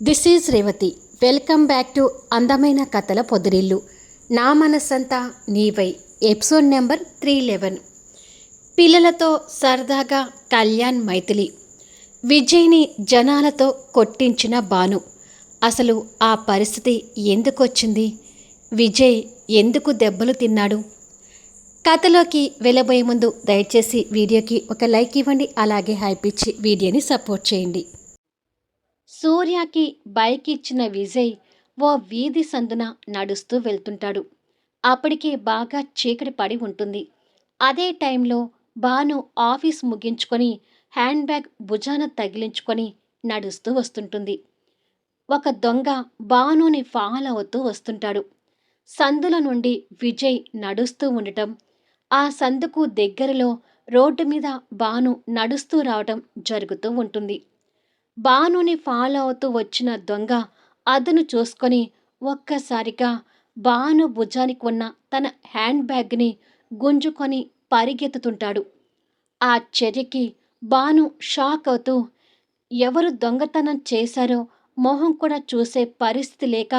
This is Revathi. Welcome back to అందమైన కథల పొదిరిల్లు. నా మనసంతా నీవై. Episode number 311. పిల్లలతో సరదాగా కళ్యాణ్ మైథిలి. విజయ్ని జనాలతో కొట్టించిన భాను. అసలు ఆ పరిస్థితి ఎందుకు వచ్చింది? విజయ్ ఎందుకు దెబ్బలు తిన్నాడు? కథలోకి వెళ్ళబోయే ముందు దయచేసి వీడియోకి ఒక లైక్ ఇవ్వండి. అలాగే హైప్ ఇచ్చి వీడియోని సపోర్ట్ చేయండి. సూర్యకి బైక్ ఇచ్చిన విజయ్ ఓ వీధి సందున నడుస్తూ వెళ్తుంటాడు. అప్పటికే బాగా చీకటి పడి ఉంటుంది. అదే టైంలో భాను ఆఫీస్ ముగించుకొని హ్యాండ్ బ్యాగ్ భుజాన తగిలించుకొని నడుస్తూ వస్తుంటుంది. ఒక దొంగ భానుని ఫాలో అవుతూ వస్తుంటాడు. సందుల నుండి విజయ్ నడుస్తూ ఉండటం, ఆ సందుకు దగ్గరలో రోడ్డు మీద భాను నడుస్తూ రావటం జరుగుతూ ఉంటుంది. భానుని ఫాలో అవుతూ వచ్చిన దొంగ అదును చూసుకొని ఒక్కసారిగా భాను భుజానికి ఉన్న తన హ్యాండ్ బ్యాగ్ని గుంజుకొని పరిగెత్తుతుంటాడు. ఆ చర్యకి భాను షాక్ అవుతూ ఎవరు దొంగతనం చేశారో మొహం కూడా చూసే పరిస్థితి లేక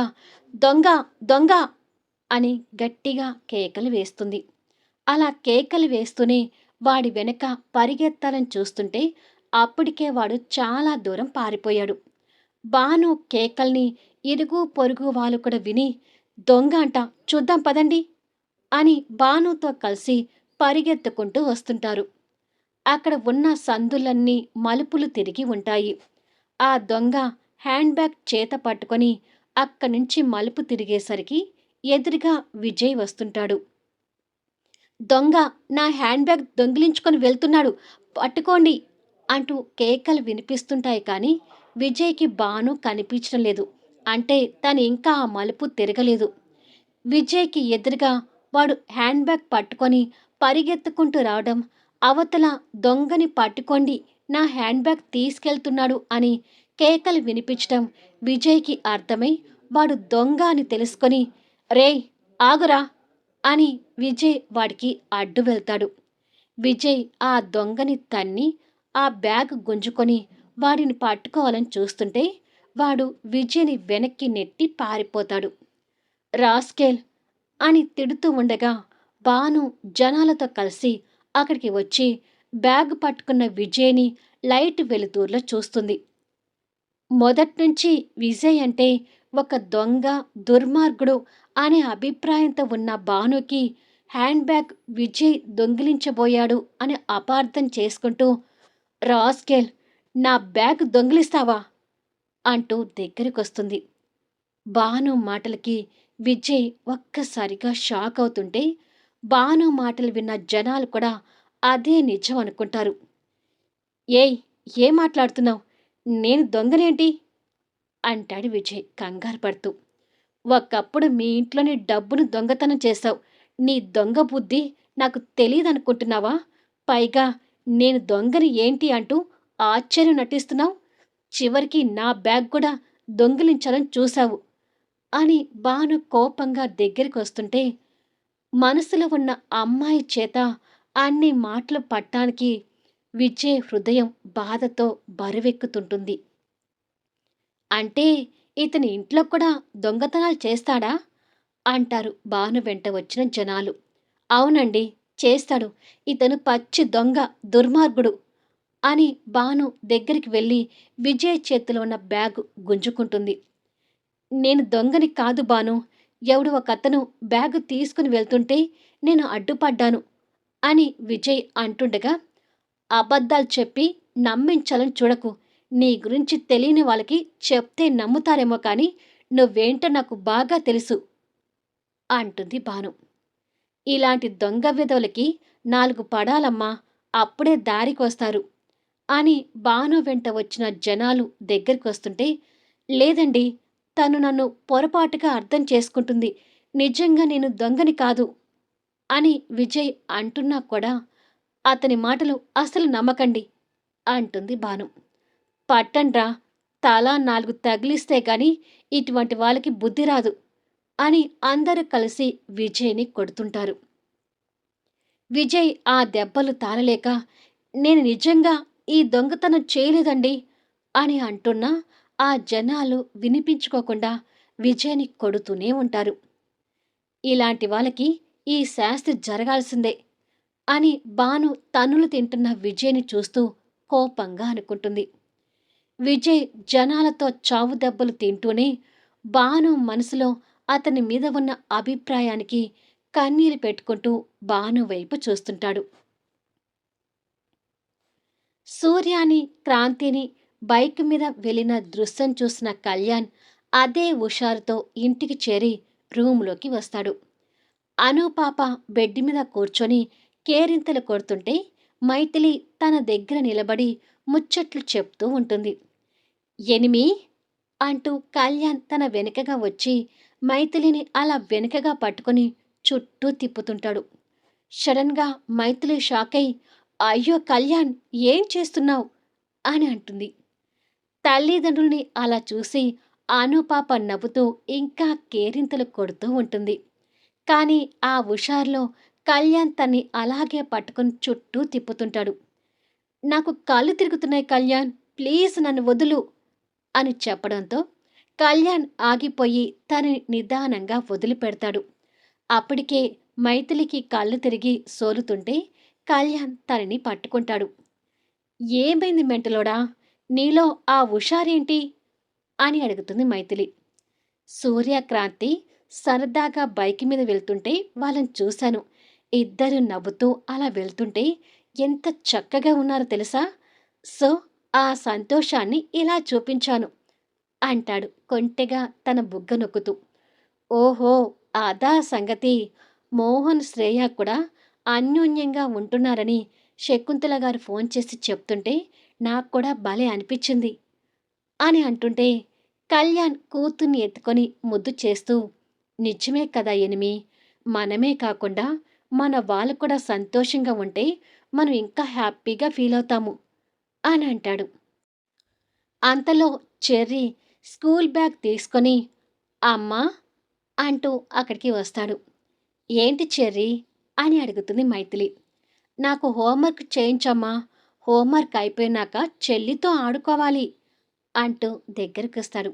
దొంగ దొంగ అని గట్టిగా కేకలు వేస్తుంది. అలా కేకలు వేస్తూనే వాడి వెనక పరిగెత్తాలని చూస్తుంటే అప్పటికే వాడు చాలా దూరం పారిపోయాడు. భాను కేకల్ని ఇరుగు పొరుగు వాళ్ళు కూడా విని దొంగ అంట, చూద్దాం పదండి అని భానుతో కలిసి పరిగెత్తుకుంటూ వస్తుంటారు. అక్కడ ఉన్న సందులన్నీ మలుపులు తిరిగి ఉంటాయి. ఆ దొంగ హ్యాండ్ బ్యాగ్ చేత పట్టుకొని అక్కడి నుంచి మలుపు తిరిగేసరికి ఎదురుగా విజయ్ వస్తుంటాడు. దొంగ నా హ్యాండ్ బ్యాగ్ దొంగిలించుకొని వెళ్తున్నాడు, పట్టుకోండి అంటూ కేకలు వినిపిస్తుంటాయి. కానీ విజయ్కి భాను కనిపించడం లేదు. అంటే తను ఇంకా ఆ మలుపు తిరగలేదు. విజయ్కి ఎదురుగా వాడు హ్యాండ్ బ్యాగ్ పట్టుకొని పరిగెత్తుకుంటూ రావడం, అవతల దొంగని పట్టుకోండి, నా హ్యాండ్ బ్యాగ్ తీసుకెళ్తున్నాడు అని కేకలు వినిపించడం విజయ్కి అర్థమై వాడు దొంగ అని తెలుసుకొని, రేయ్ ఆగురా అని విజయ్ వాడికి అడ్డు వెళ్తాడు. విజయ్ ఆ దొంగని తన్ని ఆ బ్యాగ్ గుంజుకొని వాడిని పట్టుకోవాలని చూస్తుంటే వాడు విజయ్ని వెనక్కి నెట్టి పారిపోతాడు. రాస్కెల్ అని తిడుతూ ఉండగా భాను జనాలతో కలిసి అక్కడికి వచ్చి బ్యాగ్ పట్టుకున్న విజయ్ని లైట్ వెలుతురులో చూస్తుంది. మొదట్నుంచి విజయ్ అంటే ఒక దొంగ, దుర్మార్గుడు అనే అభిప్రాయంతో ఉన్న భానుకి హ్యాండ్ బ్యాగ్ విజయ్ దొంగిలించబోయాడు అని అపార్థం చేసుకుంటూ, రాస్కెల్ నా బ్యాగ్ దొంగిలిస్తావా అంటూ దగ్గరికొస్తుంది. భాను మాటలకి విజయ్ ఒక్కసారిగా షాక్ అవుతుంటే భాను మాటలు విన్న జనాలు కూడా అదే నిజం అనుకుంటారు. ఏయ్, ఏం మాట్లాడుతున్నావు? నేను దొంగనేంటి అంటాడు విజయ్ కంగారు పడుతూ. ఒకప్పుడు మీ ఇంట్లోని డబ్బును దొంగతనం చేశావు. నీ దొంగ బుద్ధి నాకు తెలియదనుకుంటున్నావా? పైగా నేను దొంగని ఏంటి అంటూ ఆశ్చర్యం నటిస్తున్నావు. చివరికి నా బ్యాగ్ కూడా దొంగిలించాలని చూశావు అని భాను కోపంగా దగ్గరికొస్తుంటే మనసులో ఉన్న అమ్మాయి చేత అన్ని మాటలు పట్టానికి విజయ్ హృదయం బాధతో బరువెక్కుతుంటుంది. అంటే ఇతని ఇంట్లో కూడా దొంగతనాలు చేస్తాడా అంటారు భాను వెంట వచ్చిన జనాలు. అవునండి, చేస్తాడు. ఇతను పచ్చి దొంగ, దుర్మార్గుడు అని భాను దగ్గరికి వెళ్ళి విజయ్ చేతిలో ఉన్న బ్యాగ్ గుంజుకుంటుంది. నేను దొంగని కాదు భాను, ఎవడు ఒకతను బ్యాగు తీసుకుని వెళ్తుంటే నేను అడ్డుపడ్డాను అని విజయ్ అంటుండగా, అబద్ధాలు చెప్పి నమ్మించాలని చూడకు. నీ గురించి తెలియని వాళ్ళకి చెప్తే నమ్ముతారేమో కానీ నువ్వేంటో నాకు బాగా తెలుసు అంటుంది భాను. ఇలాంటి దొంగ విధవులకి 4 పడాలమ్మా, అప్పుడే దారికొస్తారు అని భాను వెంట వచ్చిన జనాలు దగ్గరికొస్తుంటే, లేదండి, తను నన్ను పొరపాటుగా అర్థం చేసుకుంటుంది. నిజంగా నేను దొంగని కాదు అని విజయ్ అంటున్నా కూడా అతని మాటలు అసలు నమ్మకండి అంటుంది భాను. పట్టండ్రా, తల 4 తగిలిస్తే గాని ఇటువంటి వాళ్ళకి బుద్ధి రాదు అని అందరూ కలిసి విజయ్ని కొడుతుంటారు. విజయ్ ఆ దెబ్బలు తాళలేక, నేను నిజంగా ఈ దొంగతనం చేయలేదండి అని అంటున్నా ఆ జనాలు వినిపించుకోకుండా విజయ్ని కొడుతూనే ఉంటారు. ఇలాంటి వాళ్ళకి ఈ శాస్తి జరగాల్సిందే అని భాను తన్నులు తింటున్న విజయ్ని చూస్తూ కోపంగా అనుకుంటుంది. విజయ్ జనాలతో చావు దెబ్బలు తింటూనే భాను మనసులో అతని మీద ఉన్న అభిప్రాయానికి కన్నీరు పెట్టుకుంటూ భాను వైపు చూస్తుంటాడు. సూర్యాని, క్రాంతిని బైక్ మీద వెళ్ళిన దృశ్యం చూసిన కళ్యాణ్ అదే హుషారుతో ఇంటికి చేరి రూములోకి వస్తాడు. పాప బెడ్ మీద కూర్చొని కేరింతలు కొడుతుంటే మైథిలి తన దగ్గర నిలబడి ముచ్చట్లు చెప్తూ ఉంటుంది. ఎనిమి అంటూ కళ్యాణ్ తన వెనుకగా వచ్చి మైథిలిని అలా వెనుకగా పట్టుకొని చుట్టూ తిప్పుతుంటాడు. సడన్గా మైథిలి షాక్ అయి, అయ్యో కళ్యాణ్, ఏం చేస్తున్నావు అని అంటుంది. తల్లిదండ్రుల్ని అలా చూసి పాప నవ్వుతూ ఇంకా కేరింతలు కొడుతూ ఉంటుంది. కానీ ఆ హుషారులో కళ్యాణ్ తన్ని అలాగే పట్టుకొని చుట్టూ తిప్పుతుంటాడు. నాకు కాళ్ళు తిరుగుతున్నాయి కళ్యాణ్, ప్లీజ్ నన్ను వదులు అని చెప్పడంతో కళ్యాణ్ ఆగిపోయి తనని నిదానంగా వదిలిపెడతాడు. అప్పటికే మైథిలికి కళ్ళు తిరిగి సోలుతుంటే కళ్యాణ్ తనని పట్టుకుంటాడు. ఏమైంది మెంటలోడా, నీలో ఆ హుషారేంటి అని అడుగుతుంది మైథిలి. సూర్యక్రాంతి సరదాగా బైక్ మీద వెళ్తుంటే వాళ్ళని చూశాను. ఇద్దరు నవ్వుతూ అలా వెళ్తుంటే ఎంత చక్కగా ఉన్నారో తెలుసా, సో ఆ సంతోషాన్ని ఇలా చూపించాను అంటాడు కొంటెగా తన బుగ్గ నొక్కుతూ. ఓహో, అదా సంగతి. మోహన్, శ్రేయ కూడా అన్యోన్యంగా ఉంటున్నారని శకుంతల గారు ఫోన్ చేసి చెప్తుంటే నాకు కూడా భలే అనిపించింది అని అంటుంటే కళ్యాణ్ కూతుర్ని ఎత్తుకొని ముద్దు చేస్తూ, నిజమే కదా ఎనిమి, మనమే కాకుండా మన వాళ్ళు కూడా సంతోషంగా ఉంటే మనం ఇంకా హ్యాపీగా ఫీల్ అవుతాము అని అంటాడు. అంతలో చెర్రీ స్కూల్ బ్యాగ్ తీసుకొని అమ్మా అంటూ అక్కడికి వస్తాడు. ఏంటి చెర్రీ అని అడుగుతుంది మైథిలి. నాకు హోంవర్క్ చేయించమ్మా, హోంవర్క్ అయిపోయినాక చెల్లితో ఆడుకోవాలి అంటూ దగ్గరికి వస్తాడు.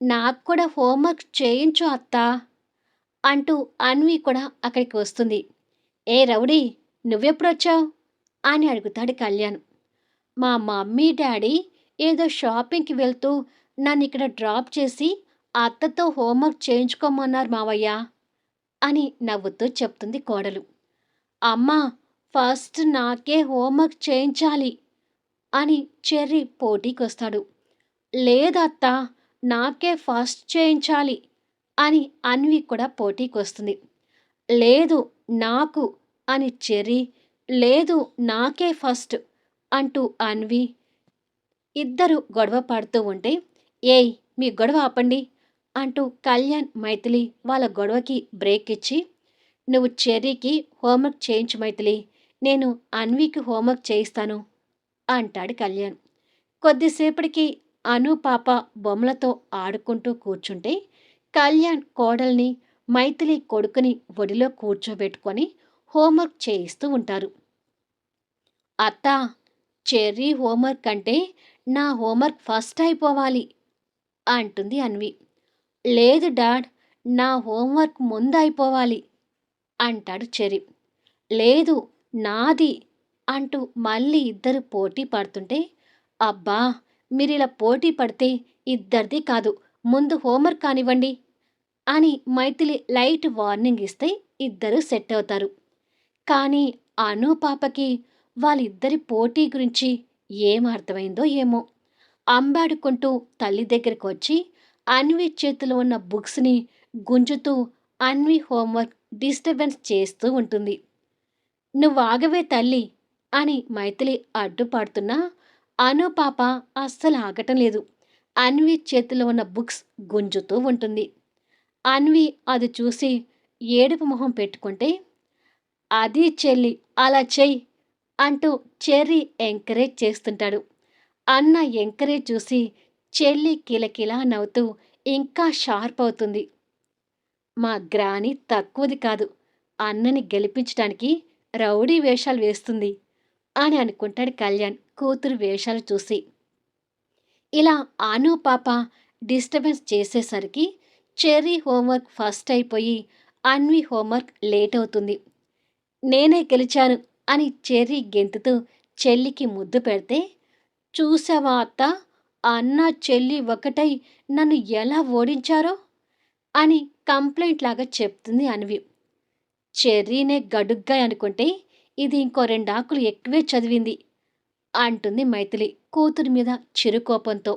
నాకు కూడా హోంవర్క్ చేయించు అత్తా అంటూ అన్వి కూడా అక్కడికి వస్తుంది. ఏ రౌడీ, నువ్వెప్పుడొచ్చావు అని అడుగుతాడు కళ్యాణ్. మా మమ్మీ డాడీ ఏదో షాపింగ్కి వెళ్తూ నన్ను ఇక్కడ డ్రాప్ చేసి అత్తతో హోంవర్క్ చేయించుకోమన్నారు మావయ్య అని నవ్వుతూ చెప్తుంది కోడలు. అమ్మా, ఫస్ట్ నాకే హోంవర్క్ చేయించాలి అని చెర్రీ పోటీకొస్తాడు. లేదత్తా, నాకే ఫస్ట్ చేయించాలి అని అన్వి కూడా పోటీకొస్తుంది. లేదు నాకు అని చెర్రీ, లేదు నాకే ఫస్ట్ అంటూ అన్వి ఇద్దరు గొడవ పడుతూ ఉంటే, ఏయ్ మీ గొడవ ఆపండి అంటూ కళ్యాణ్, మైథిలి వాళ్ళ గొడవకి బ్రేక్ ఇచ్చి, నువ్వు చెర్రీకి హోంవర్క్ చేయించు మైథిలి, నేను అన్వికి హోంవర్క్ చేయిస్తాను అంటాడు కళ్యాణ్. కొద్దిసేపటికి పాప బొమ్మలతో ఆడుకుంటూ కూర్చుంటే కళ్యాణ్ కోడల్ని, మైథిలి కొడుకుని ఒడిలో కూర్చోబెట్టుకొని హోంవర్క్ చేయిస్తూ ఉంటారు. అత్తా, చెర్రీ హోంవర్క్ అంటే నా హోంవర్క్ ఫస్ట్ అయిపోవాలి అంటుంది అన్వి. లేదు డాడ్, నా హోంవర్క్ ముందు అయిపోవాలి అంటాడు చెర్రీ. లేదు నాది అంటూ మళ్ళీ ఇద్దరు పోటీ పడుతుంటే, అబ్బా మీరిలా పోటీ పడితే ఇద్దరిది కాదు, ముందు హోంవర్క్ కానివ్వండి అని మైథిలి లైట్ వార్నింగ్ ఇస్తే ఇద్దరు సెట్ అవుతారు. కానీ పాపకి వాళ్ళిద్దరి పోటీ గురించి ఏం అర్థమైందో ఏమో, అంబాడుకుంటూ తల్లి దగ్గరికి వచ్చి అన్వి చేతిలో ఉన్న బుక్స్ని గుంజుతూ అన్వి హోంవర్క్ డిస్టర్బెన్స్ చేస్తూ ఉంటుంది. నువ్వాగవే తల్లి అని మైథిలి అడ్డుపడుతున్నా పాప అస్సలు ఆగటం లేదు. అన్వి చేతిలో ఉన్న బుక్స్ గుంజుతూ ఉంటుంది. అన్వి అది చూసి ఏడుపు మొహం పెట్టుకుంటే, అది చెల్లి అలా చెయ్యి అంటూ చెర్రీ ఎంకరేజ్ చేస్తుంటాడు. అన్న ఎంకరేజ్ చూసి చెల్లి కిలకిలా నవ్వుతూ ఇంకా షార్ప్ అవుతుంది. మా గ్రాని తక్కువది కాదు, అన్నని గెలిపించడానికి రౌడీ వేషాలు వేస్తుంది అని అనుకుంటాడు కళ్యాణ్ కూతురు వేషాలు చూసి. ఇలా ఆను పాప డిస్టర్బెన్స్ చేసేసరికి చెర్రీ హోంవర్క్ ఫస్ట్ అయిపోయి అన్వి హోంవర్క్ లేట్ అవుతుంది. నేనే గెలిచాను అని చెర్రీ గెంతుతూ చెల్లికి ముద్దు పెడితే, చూసావా అత్త, అన్న చెల్లి ఒకటై నన్ను ఎలా ఓడించారో అని కంప్లైంట్ లాగా చెప్తుంది అన్వి. చెర్రీనే గడుగ్గా అనుకుంటే ఇది ఇంకో రెండాకులు ఎక్కువే చదివింది అంటుంది మైథిలి కూతురి మీద చిరుకోపంతో.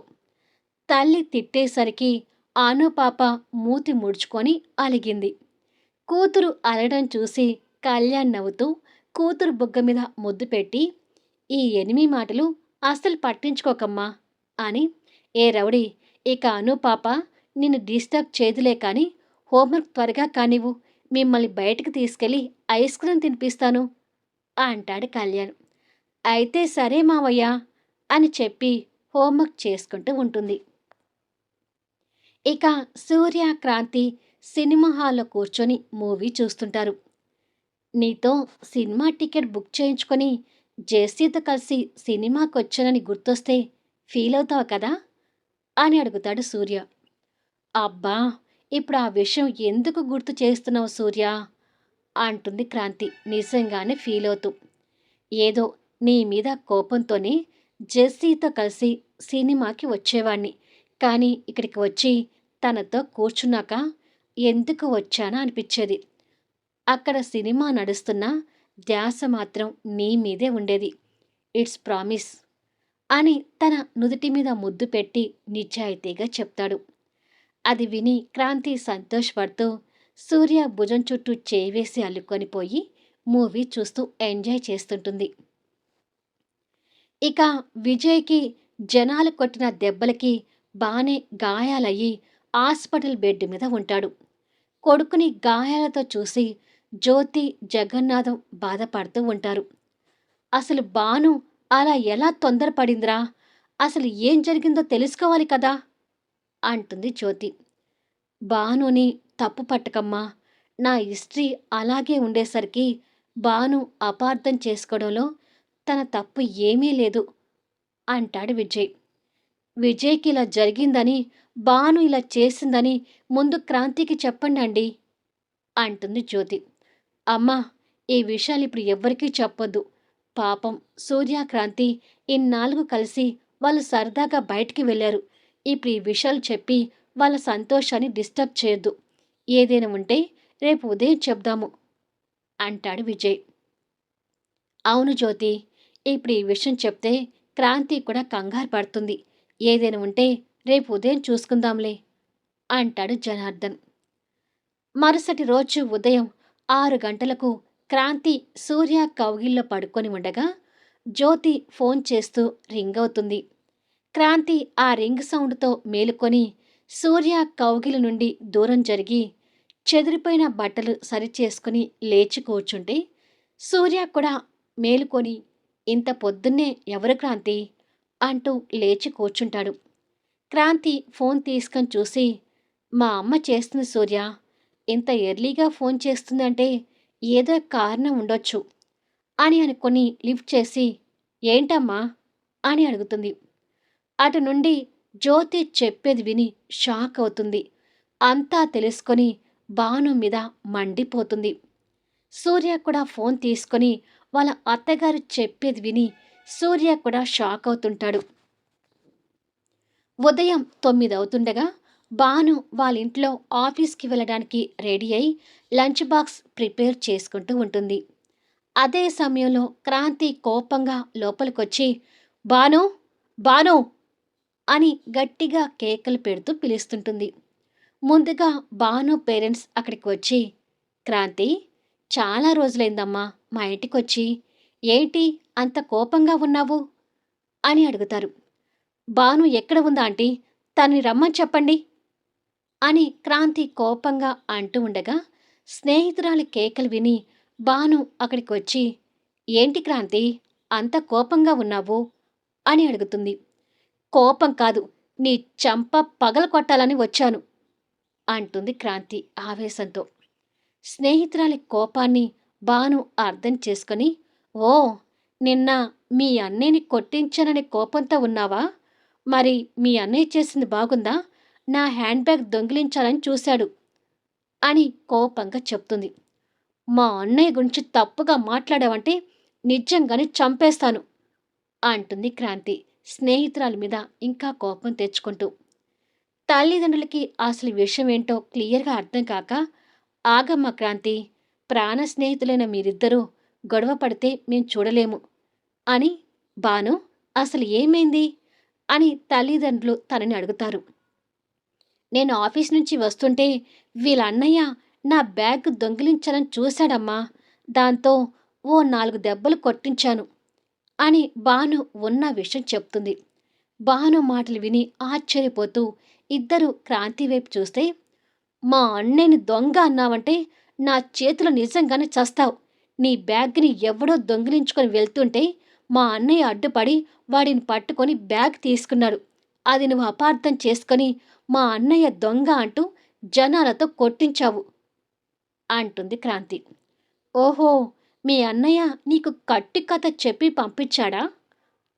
తల్లి తిట్టేసరికి ఆను పాప మూతి ముడుచుకొని అలిగింది. కూతురు అలగడం చూసి కళ్యాణ్ నవ్వుతూ కూతురు బుగ్గ మీద ముద్దు పెట్టి, ఈ ఎనిమి మాటలు అస్సలు పట్టించుకోకమ్మా అని, ఏ రౌడీ, ఇక అను పాప నిన్ను డిస్టర్బ్ చేదులే కాని హోంవర్క్ త్వరగా కానివ్వు, మిమ్మల్ని బయటికి తీసుకెళ్ళి ఐస్ క్రీం తినిపిస్తాను అంటాడు కళ్యాణ్. అయితే సరే మావయ్య అని చెప్పి హోంవర్క్ చేసుకుంటూ ఉంటుంది. ఇక సూర్య, క్రాంతి సినిమా హాల్లో కూర్చొని మూవీ చూస్తుంటారు. నీతో సినిమా టికెట్ బుక్ చేయించుకొని జెస్సీతో కలిసి సినిమాకొచ్చానని గుర్తొస్తే ఫీల్ అవుతావు కదా అని అడుగుతాడు సూర్య. అబ్బా, ఇప్పుడు ఆ విషయం ఎందుకు గుర్తు చేస్తున్నావు సూర్య అంటుంది క్రాంతి నిజంగానే ఫీల్ అవుతూ. ఏదో నీ మీద కోపంతోనే జెస్సీతో కలిసి సినిమాకి వచ్చేవాణ్ణి, కానీ ఇక్కడికి వచ్చి తనతో కూర్చున్నాక ఎందుకు వచ్చానా అనిపించేది. అక్కడ సినిమా నడుస్తున్నా ధ్యాస మాత్రం నీ మీదే ఉండేది. ఇట్స్ ప్రామిస్ అని తన నుదుటి మీద ముద్దు పెట్టి నిజాయితీగా చెప్తాడు. అది విని క్రాంతి సంతోషపడుతూ సూర్య భుజం చుట్టూ చేవేసి అల్లుకొని పోయి మూవీ చూస్తూ ఎంజాయ్ చేస్తుంటుంది. ఇక విజయ్కి జనాలు కొట్టిన దెబ్బలకి బానే గాయాలయ్యి హాస్పిటల్ బెడ్ మీద ఉంటాడు. కొడుకుని గాయాలతో చూసి జ్యోతి, జగన్నాథం బాధపడుతూ ఉంటారు. అసలు బాను అలా ఎలా తొందరపడిందిరా, అసలు ఏం జరిగిందో తెలుసుకోవాలి కదా అంటుంది జ్యోతి. బానుని తప్పు పట్టకమ్మా, నా హిస్టరీ అలాగే ఉండేసరికి బాను అపార్థం చేసుకోవడంలో తన తప్పు ఏమీ లేదు అంటాడు విజయ్. విజయ్కి ఇలా జరిగిందని, బాను ఇలా చేసిందని ముందు క్రాంతికి చెప్పండి అంటుంది జ్యోతి. అమ్మా, ఈ విషయాలు ఇప్పుడు ఎవ్వరికీ చెప్పొద్దు. పాపం సూర్య, క్రాంతి ఇన్నాళ్ళు కలిసి వాళ్ళు సరదాగా బయటికి వెళ్ళారు. ఇప్పుడు ఈ విషయాలు చెప్పి వాళ్ళ సంతోషాన్ని డిస్టర్బ్ చేయొద్దు. ఏదైనా ఉంటే రేపు ఉదయం చెప్దాము అంటాడు విజయ్. అవును జ్యోతి, ఇప్పుడు ఈ విషయం చెప్తే క్రాంతి కూడా కంగారు పడుతుంది. ఏదైనా ఉంటే రేపు ఉదయం చూసుకుందాంలే అంటాడు జనార్దన్. మరుసటి రోజు ఉదయం 6 గంటలకు క్రాంతి సూర్య కౌగిల్లో పడుకొని ఉండగా జ్యోతి ఫోన్ చేస్తూ రింగ్ అవుతుంది. క్రాంతి ఆ రింగ్ సౌండ్తో మేలుకొని సూర్య కౌగిలి నుండి దూరం జరిగి చెదిరిపోయిన బట్టలు సరిచేసుకుని లేచి కూర్చుంటే సూర్య కూడా మేలుకొని, ఇంత పొద్దున్నే ఎవరు క్రాంతి అంటూ లేచి కూర్చుంటాడు. క్రాంతి ఫోన్ తీసుకొని చూసి, మా అమ్మ చేస్తుంది సూర్య, ఇంత ఎర్లీగా ఫోన్ చేస్తుందంటే ఏదో కారణం ఉండొచ్చు అని అనుకొని లిఫ్ట్ చేసి, ఏంటమ్మా అని అడుగుతుంది. అటు నుండి జ్యోతి చెప్పేది విని షాక్ అవుతుంది. అంతా తెలుసుకొని బాను మీద మండిపోతుంది. సూర్య కూడా ఫోన్ తీసుకొని వాళ్ళ అత్తగారు చెప్పేది విని సూర్య కూడా షాక్ అవుతుంటాడు. ఉదయం 9 అవుతుండగా బాను వాళ్ళ ఇంట్లో ఆఫీస్కి వెళ్ళడానికి రెడీ అయి లంచ్ బాక్స్ ప్రిపేర్ చేసుకుంటూ ఉంటుంది. అదే సమయంలో క్రాంతి కోపంగా లోపలికొచ్చి, బాను, బాను అని గట్టిగా కేకలు పెడుతూ పిలుస్తుంటుంది. ముందుగా బాను పేరెంట్స్ అక్కడికి వచ్చి, క్రాంతి, చాలా రోజులైందమ్మా మా ఇంటికొచ్చి, ఏంటి అంత కోపంగా ఉన్నావు అని అడుగుతారు. బాను ఎక్కడ ఉందా ఆంటీ, తన్ని రమ్మని చెప్పండి అని క్రాంతి కోపంగా అంటూ ఉండగా స్నేహితురాలి కేకలు విని బాను అక్కడికి వచ్చి, ఏంటి క్రాంతి అంత కోపంగా ఉన్నావు అని అడుగుతుంది. కోపం కాదు, నీ చంప పగల కొట్టాలని వచ్చాను అంటుంది క్రాంతి ఆవేశంతో. స్నేహితురాలి కోపాన్ని బాను అర్థం చేసుకొని, ఓ, నిన్న మీ అన్నయ్యని కొట్టించాననే కోపంతో ఉన్నావా, మరి మీ అన్నయ్య చేసింది బాగుందా? నా హ్యాండ్ బ్యాగ్ దొంగిలించాలని చూశాడు అని కోపంగా చెప్తుంది. మా అన్నయ్య గురించి తప్పుగా మాట్లాడావంటే నిజంగానే చంపేస్తాను అంటుంది క్రాంతి స్నేహితురాలి మీద ఇంకా కోపం తెచ్చుకుంటూ. తల్లిదండ్రులకి అసలు విషయం ఏంటో క్లియర్గా అర్థం కాక, ఆగమ్మ క్రాంతి, ప్రాణ స్నేహితులైన మీరిద్దరూ గొడవ పడితే మేం చూడలేము అని. బాను, అసలు ఏమైంది అని తల్లిదండ్రులు తనని అడుగుతారు. నేను ఆఫీస్ నుంచి వస్తుంటే వీళ్ళ అన్నయ్య నా బ్యాగ్ దొంగిలించాలని చూశాడమ్మా. దాంతో ఓ 4 దెబ్బలు కొట్టించాను అని బాను ఉన్న విషయం చెప్తుంది. బాను మాటలు విని ఆశ్చర్యపోతూ ఇద్దరు క్రాంతి వైపు చూస్తే, మా అన్నయ్యని దొంగ అన్నావంటే నా చేతిలో నిజంగానే చస్తావు. నీ బ్యాగ్ని ఎవడో దొంగిలించుకొని వెళ్తుంటే మా అన్నయ్య అడ్డుపడి వాడిని పట్టుకొని బ్యాగ్ తీసుకున్నాడు. అది నువ్వు అపార్థం చేసుకొని మా అన్నయ్య దొంగ అంటూ జనాలతో కొట్టించావు అంటుంది క్రాంతి. ఓహో, మీ అన్నయ్య నీకు కట్టి కథ చెప్పి పంపించాడా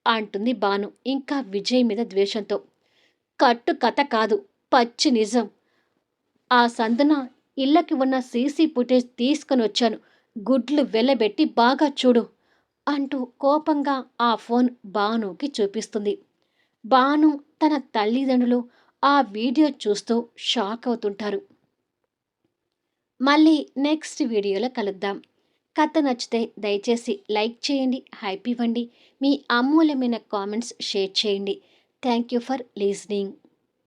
అంటుంది బాను ఇంకా విజయ్ మీద ద్వేషంతో. కట్టు కథ కాదు, పచ్చి నిజం. ఆ సందున ఇళ్ళకి ఉన్న సీసీ ఫుటేజ్ తీసుకొని వచ్చాను. గుడ్లు వెల్లబెట్టి బాగా చూడు అంటూ కోపంగా ఆ ఫోన్ బానుకి చూపిస్తుంది. బాను తన తల్లిదండ్రులు ఆ వీడియో చూస్తూ షాక్ అవుతుంటారు. మళ్ళీ నెక్స్ట్ వీడియోలో కలుద్దాం. కథ నచ్చితే దయచేసి లైక్ చేయండి, హైప్ ఇవ్వండి, మీ అమూల్యమైన కామెంట్స్ షేర్ చేయండి. Thank you for listening.